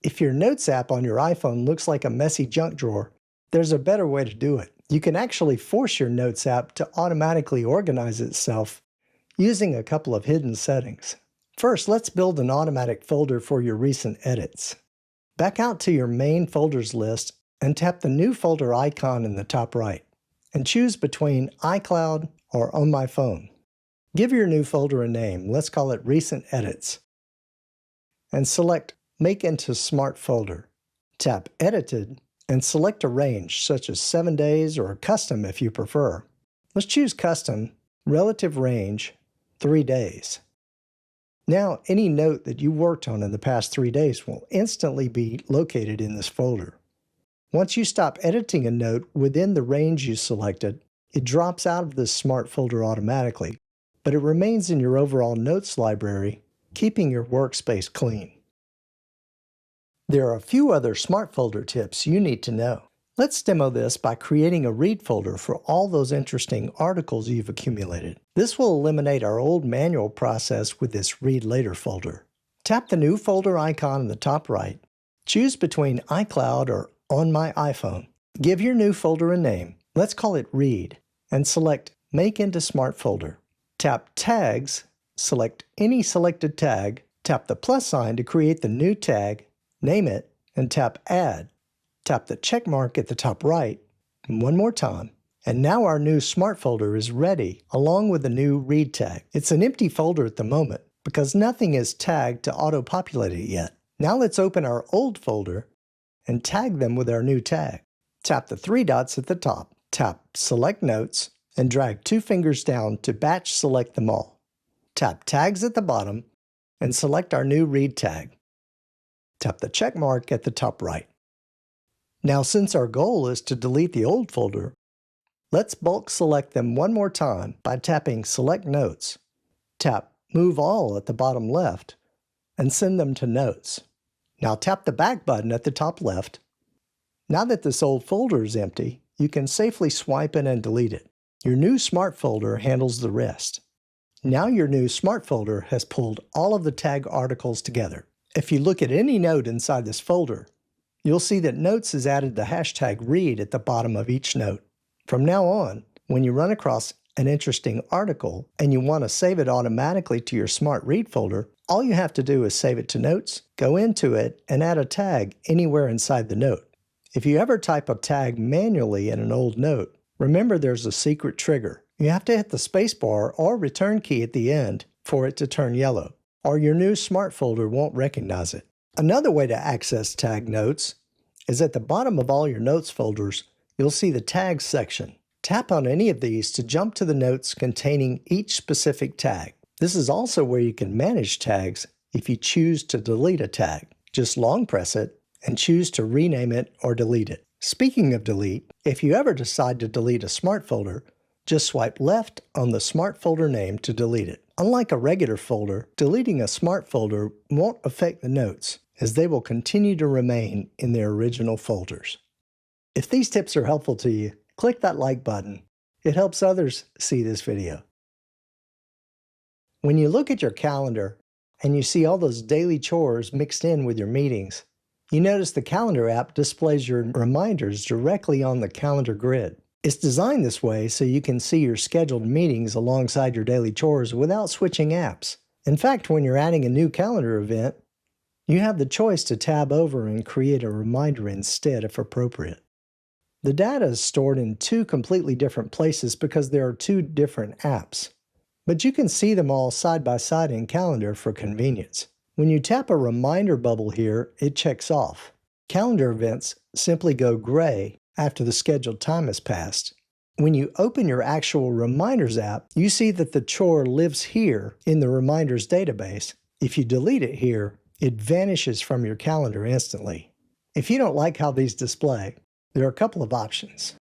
If your Notes app on your iPhone looks like a messy junk drawer, there's a better way to do it. You can actually force your Notes app to automatically organize itself using a couple of hidden settings. First, let's build an automatic folder for your recent edits. Back out to your main folders list and tap the new folder icon in the top right, and choose between iCloud or On My Phone. Give your new folder a name, let's call it Recent Edits, and select Make into Smart Folder. Tap Edited and select a range such as 7 days or Custom if you prefer. Let's choose Custom, Relative Range, 3 days. Now, any note that you worked on in the past 3 days will instantly be located in this folder. Once you stop editing a note within the range you selected, it drops out of this smart folder automatically, but it remains in your overall notes library, keeping your workspace clean. There are a few other smart folder tips you need to know. Let's demo this by creating a read folder for all those interesting articles you've accumulated. This will eliminate our old manual process with this Read Later folder. Tap the new folder icon in the top right, choose between iCloud or On My iPhone. Give your new folder a name, let's call it Read, and select Make into Smart Folder. Tap Tags, select any selected tag, tap the plus sign to create the new tag, name it, and tap Add. Tap the check mark at the top right, and one more time. And now our new smart folder is ready, along with the new Read tag. It's an empty folder at the moment, because nothing is tagged to auto-populate it yet. Now let's open our old folder and tag them with our new tag. Tap the 3 dots at the top, tap Select Notes, and drag 2 fingers down to batch select them all. Tap Tags at the bottom, and select our new Read tag. Tap the check mark at the top right. Now, since our goal is to delete the old folder, let's bulk select them one more time by tapping Select Notes. Tap Move All at the bottom left, and send them to Notes. Now tap the back button at the top left. Now that this old folder is empty, you can safely swipe in and delete it. Your new smart folder handles the rest. Now your new smart folder has pulled all of the tag articles together. If you look at any note inside this folder, you'll see that Notes has added the hashtag read at the bottom of each note. From now on, when you run across an interesting article and you want to save it automatically to your Smart Read folder, all you have to do is save it to Notes, go into it, and add a tag anywhere inside the note. If you ever type a tag manually in an old note, remember there's a secret trigger. You have to hit the spacebar or return key at the end for it to turn yellow, or your new smart folder won't recognize it. Another way to access tag notes is at the bottom of all your notes folders, you'll see the Tags section. Tap on any of these to jump to the notes containing each specific tag. This is also where you can manage tags if you choose to delete a tag. Just long press it and choose to rename it or delete it. Speaking of delete, if you ever decide to delete a smart folder, just swipe left on the smart folder name to delete it. Unlike a regular folder, deleting a smart folder won't affect the notes, as they will continue to remain in their original folders. If these tips are helpful to you, click that like button. It helps others see this video. When you look at your calendar and you see all those daily chores mixed in with your meetings, you notice the Calendar app displays your reminders directly on the calendar grid. It's designed this way so you can see your scheduled meetings alongside your daily chores without switching apps. In fact, when you're adding a new calendar event, you have the choice to tab over and create a reminder instead if appropriate. The data is stored in 2 completely different places because there are 2 different apps, but you can see them all side by side in Calendar for convenience. When you tap a reminder bubble here, it checks off. Calendar events simply go gray after the scheduled time has passed. When you open your actual Reminders app, you see that the chore lives here in the Reminders database. If you delete it here, it vanishes from your calendar instantly. If you don't like how these display, there are a couple of options.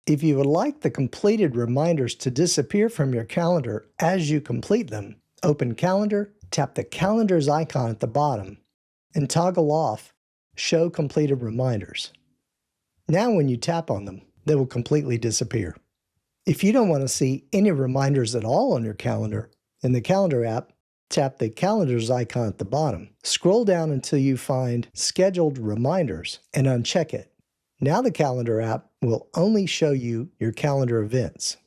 If you would like the completed reminders to disappear from your calendar as you complete them, open Calendar, tap the Calendars icon at the bottom, and toggle off Show Completed Reminders. Now when you tap on them, they will completely disappear. If you don't want to see any reminders at all on your calendar, in the Calendar app, tap the calendar's icon at the bottom. Scroll down until you find Scheduled Reminders and uncheck it. Now the calendar app will only show you your calendar events.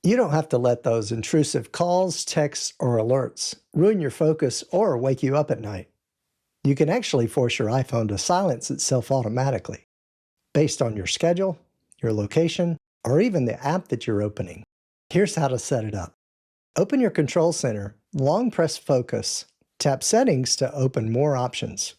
You don't have to let those intrusive calls, texts, or alerts ruin your focus or wake you up at night. You can actually force your iPhone to silence itself automatically, based on your schedule, your location, or even the app that you're opening. Here's how to set it up. Open your control center, long press Focus, tap Settings to open more options.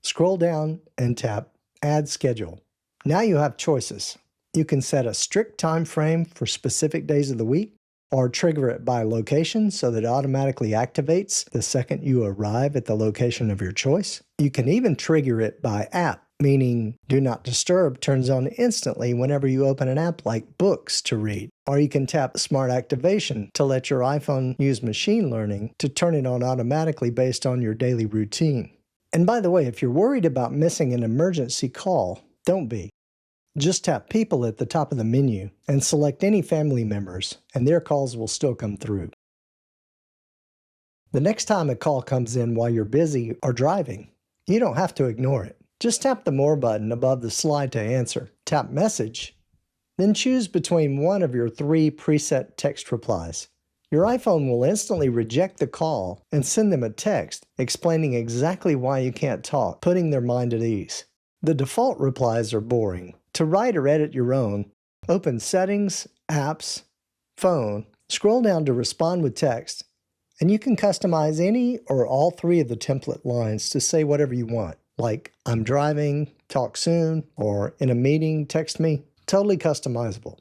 Scroll down and tap Add Schedule. Now you have choices. You can set a strict time frame for specific days of the week, or trigger it by location so that it automatically activates the second you arrive at the location of your choice. You can even trigger it by app, meaning Do Not Disturb turns on instantly whenever you open an app like Books to read. Or you can tap Smart Activation to let your iPhone use machine learning to turn it on automatically based on your daily routine. And by the way, if you're worried about missing an emergency call, don't be. Just tap People at the top of the menu and select any family members, and their calls will still come through. The next time a call comes in while you're busy or driving, you don't have to ignore it. Just tap the More button above the slide to answer. Tap Message, then choose between one of your 3 preset text replies. Your iPhone will instantly reject the call and send them a text explaining exactly why you can't talk, putting their mind at ease. The default replies are boring. To write or edit your own, open Settings, Apps, Phone, scroll down to Respond with Text, and you can customize any or all 3 of the template lines to say whatever you want, like I'm driving, talk soon, or in a meeting, text me. Totally customizable.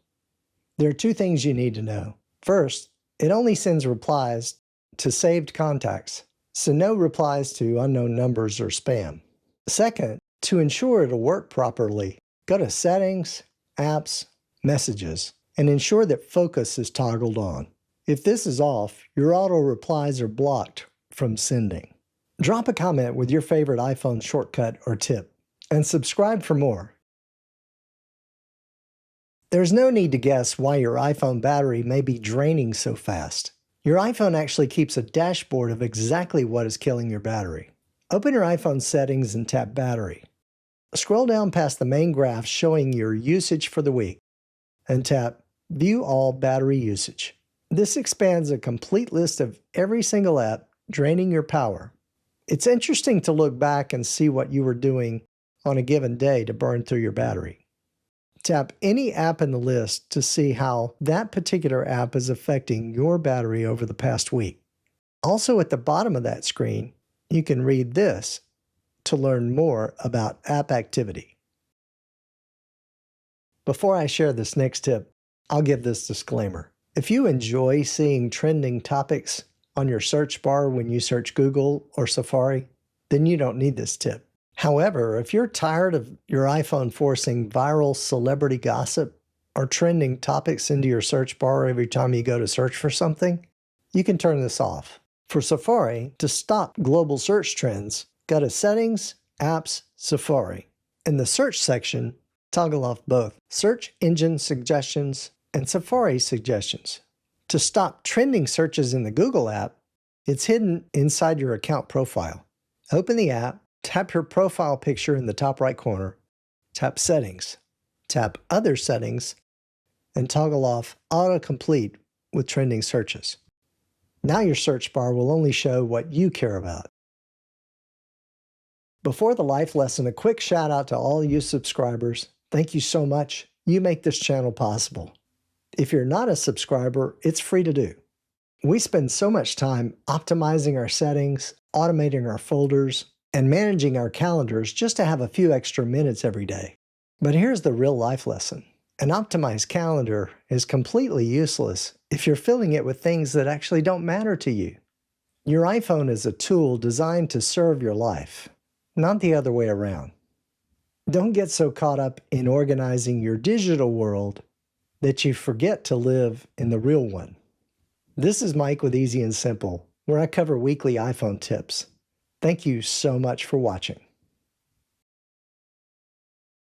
There are 2 things you need to know. First, it only sends replies to saved contacts, so no replies to unknown numbers or spam. Second, to ensure it'll work properly, go to Settings, Apps, Messages, and ensure that Focus is toggled on. If this is off, your auto replies are blocked from sending. Drop a comment with your favorite iPhone shortcut or tip, and subscribe for more. There's no need to guess why your iPhone battery may be draining so fast. Your iPhone actually keeps a dashboard of exactly what is killing your battery. Open your iPhone settings and tap Battery. Scroll down past the main graph showing your usage for the week and tap View All Battery Usage. This expands a complete list of every single app draining your power. It's interesting to look back and see what you were doing on a given day to burn through your battery. Tap any app in the list to see how that particular app is affecting your battery over the past week. Also at the bottom of that screen, you can read this to learn more about app activity. Before I share this next tip, I'll give this disclaimer. If you enjoy seeing trending topics on your search bar when you search Google or Safari, then you don't need this tip. However, if you're tired of your iPhone forcing viral celebrity gossip or trending topics into your search bar every time you go to search for something, you can turn this off. For Safari, to stop global search trends, go to Settings, Apps, Safari. In the Search section, toggle off both Search Engine Suggestions and Safari Suggestions. To stop trending searches in the Google app, it's hidden inside your account profile. Open the app, tap your profile picture in the top right corner, tap Settings, tap Other Settings, and toggle off Autocomplete with trending searches. Now your search bar will only show what you care about. Before the life lesson, a quick shout out to all you subscribers. Thank you so much. You make this channel possible. If you're not a subscriber, it's free to do. We spend so much time optimizing our settings, automating our folders, and managing our calendars just to have a few extra minutes every day. But here's the real life lesson. An optimized calendar is completely useless if you're filling it with things that actually don't matter to you. Your iPhone is a tool designed to serve your life, not the other way around. Don't get so caught up in organizing your digital world that you forget to live in the real one. This is Mike with Easy and Simple, where I cover weekly iPhone tips. Thank you so much for watching.